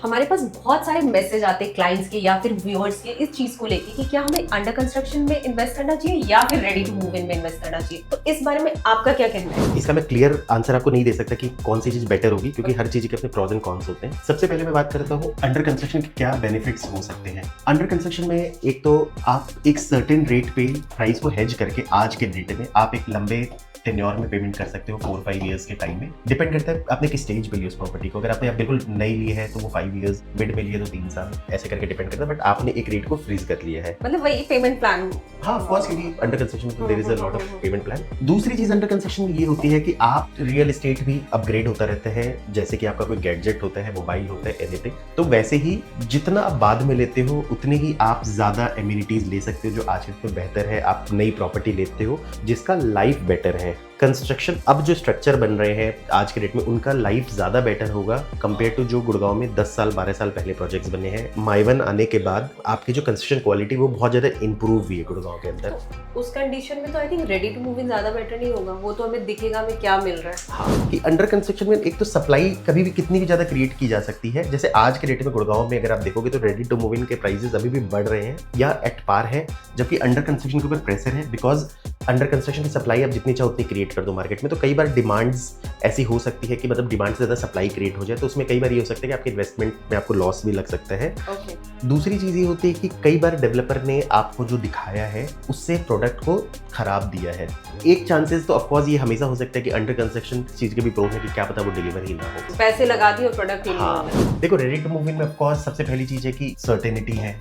हमारे पास बहुत सारे मैसेज आते हैं क्लाइंट्स के या फिर व्यूअर्स के इस चीज को लेके कि क्या हमें अंडर कंस्ट्रक्शन में इन्वेस्ट करना चाहिए या फिर रेडी टू मूव इन में इन्वेस्ट करना चाहिए। तो इस बारे में आपका क्या कहना है? इसका मैं क्लियर आंसर आपको नहीं दे सकता कि कौन सी चीज बेटर होगी, क्योंकि हर चीज के अपने प्रॉज एंड कॉन्स होते हैं। सबसे पहले मैं बात करता हूँ अंडर कंस्ट्रक्शन के क्या बेनिफिट्स हो सकते हैं। अंडर कंस्ट्रक्शन में एक तो आप एक सर्टेन रेट पे प्राइस को हेज करके आज के डेट में आप एक लंबे टेन्योर में पेमेंट कर सकते हो 4-5 इयर्स के टाइम में। डिपेंड करता है आपने किस स्टेज पे ली उस प्रॉपर्टी को। अगर आपने बिल्कुल नई ली है तो वो 5 इयर्स, मिड में ली है तो 3 साल, ऐसे करके डिपेंड करता है। बट आपने एक रेट को फ्रीज कर लिया है, मतलब वही पेमेंट प्लान। हाँ, फर्स्ट क्योंकि अंडर कंस्ट्रक्शन में there is a lot of payment plan. दूसरी चीज अंडर कंस्ट्रक्शन में ये होती है कि आप रियल एस्टेट भी अपग्रेड होता रहता है। जैसे कि आपका कोई गैजेट होता है, मोबाइल होता है, एनीथिंग, तो वैसे ही जितना आप बाद में लेते हो उतने ही आप ज्यादा एमिनिटीज ले सकते हो जो आज के में बेहतर है। आप नई प्रॉपर्टी लेते हो जिसका लाइफ बेटर है। कंस्ट्रक्शन अब जो स्ट्रक्चर बन रहे हैं आज के डेट में उनका लाइफ ज्यादा बेटर होगा कंपेयर टू जो गुड़गांव में 10 साल 12 साल पहले प्रोजेक्ट्स बने हैं। माइवन आने के बाद आपकी जो कंस्ट्रक्शन क्वालिटी वो बहुत ज्यादा इंप्रूव हुई है गुड़गांव के अंदर। तो उस कंडीशन में तो I think ready to move in ज्यादा बेटर नहीं होगा, वो तो हमें दिखेगा हमें क्या मिल रहा है। हाँ, कि अंडर कंस्ट्रक्शन में एक तो सप्लाई कभी भी कितनी भी ज्यादा क्रिएट की जा सकती है। जैसे आज के डेट में गुड़गांव में अगर आप देखोगे तो रेडी टू मूव इन के प्राइसेस अभी भी बढ़ रहे हैं या एट पार है, जबकि अंडर कंस्ट्रक्शन के ऊपर प्रेशर है। बिकॉज अंडर कंस्ट्रक्शन की सप्लाई आप जितनी चाहो उतनी क्रिएट कर दो मार्केट में, तो कई बार डिमांड्स ऐसी हो सकती है कि मतलब डिमांड से ज्यादा सप्लाई क्रिएट हो जाए, तो उसमें कई बार ये हो सकता है कि आपके इन्वेस्टमेंट में आपको लॉस भी लग सकता है। दूसरी चीज ये होती है कि कई बार डेवलपर ने आपको जो दिखाया है उससे प्रोडक्ट को खराब दिया है। एक चांसेस तो ऑफकोर्स ये हमेशा हो सकता है कि अंडर कंस्ट्रक्शन चीज के भी प्रो है कि क्या पता वो डिलीवर ही ना हो, पैसे लगा दिए और प्रोडक्ट ही नहीं हाँ। देखो, रेडी टू मूव इन में ऑफकोर्स सबसे पहली चीज है कि सर्टेनिटी है,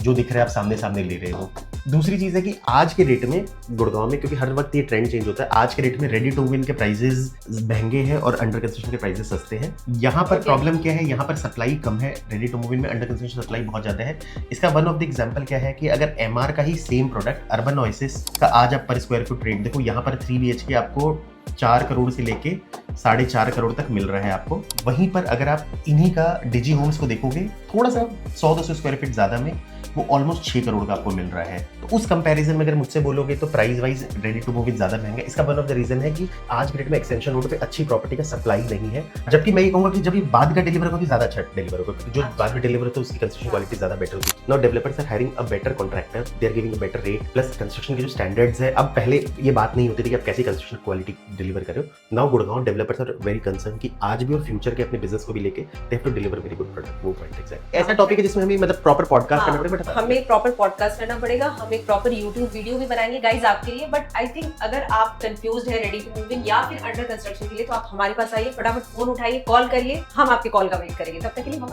जो दिख रहा है आप सामने सामने ले रहे हो। दूसरी चीज है कि आज के रेट में गुड़गांव में, क्योंकि हर वक्त ये ट्रेंड चेंज होता है, आज के रेट में रेडी टू विन के प्राइसेस महंगे हैं और अंडर कंस्ट्रक्शन के प्राइसेस सस्ते हैं। यहाँ पर प्रॉब्लम क्या है, यहाँ पर सप्लाई कम है, रेडी टू मूव इन में अंडर कंस्ट्रक्शन सप्लाई बहुत ज्यादा है। इसका वन ऑफ द एग्जांपल क्या है कि अगर एमआर का ही सेम प्रोडक्ट अर्बन ओएसिस का आज आप पर स्क्वायर फुट रेट देखो, यहाँ पर 3 BHK आपको 4 करोड़ से लेके 4.5 करोड़ तक मिल रहा है आपको। वहीं पर अगर आप इन्हीं का डिजी होम्स को देखोगे, थोड़ा सा 100-200 स्क्वायर फीट ज्यादा में वो ऑलमोस्ट 6 करोड़ का आपको मिल रहा है। तो उस कंपैरिजन में अगर मुझसे बोलोगे तो price wise ready to move in ज्यादा महंगा। इसका वन ऑफ द रीजन है कि आज के डेट में एक्सटेंशन रोड पे अच्छी प्रॉपर्टी का सप्लाई नहीं है, जबकि मैं ये कहूंगा कि जब ये बाद का डिलीवर होगी ज्यादा अच्छा डिलीवर होगा, क्योंकि जो बाद में डिलीवर होता है उसकी कंस्ट्रक्शन क्वालिटी ज्यादा बेटर होगी। Now developers are hiring a better contractor, they are giving a better rate, plus construction के जो स्टैंडर्ड्स है, अब पहले ये बात नहीं होती थी कि आप कैसी कंस्ट्रक्शन क्वालिटी डिलीवर कर रहे हो। Now Gurgaon developers are very concern कि आज भी और फ्यूचर के अपने बिजनेस को भी लेके they have to deliver very good product. वो पॉइंट एग्जैक्ट ऐसा टॉपिक है जिसमें हमें मतलब प्रॉपर पॉडकास्ट करना पड़ेगा, बट हमें प्रॉपर पॉडकास्ट करना पड़ेगा, हम एक प्रॉपर YouTube वीडियो भी बनाएंगे गाइस आपके लिए। बट आई थिंक अगर आप कंफ्यूज्ड है रेडी टू मूव इन या फिर अंडर कंस्ट्रक्शन के लिए, तो आप हमारे पास आइए, फटाफट फोन उठाइए, कॉल करिए, हम आपके कॉल का वेट करेंगे। तब तक के लिए बाय।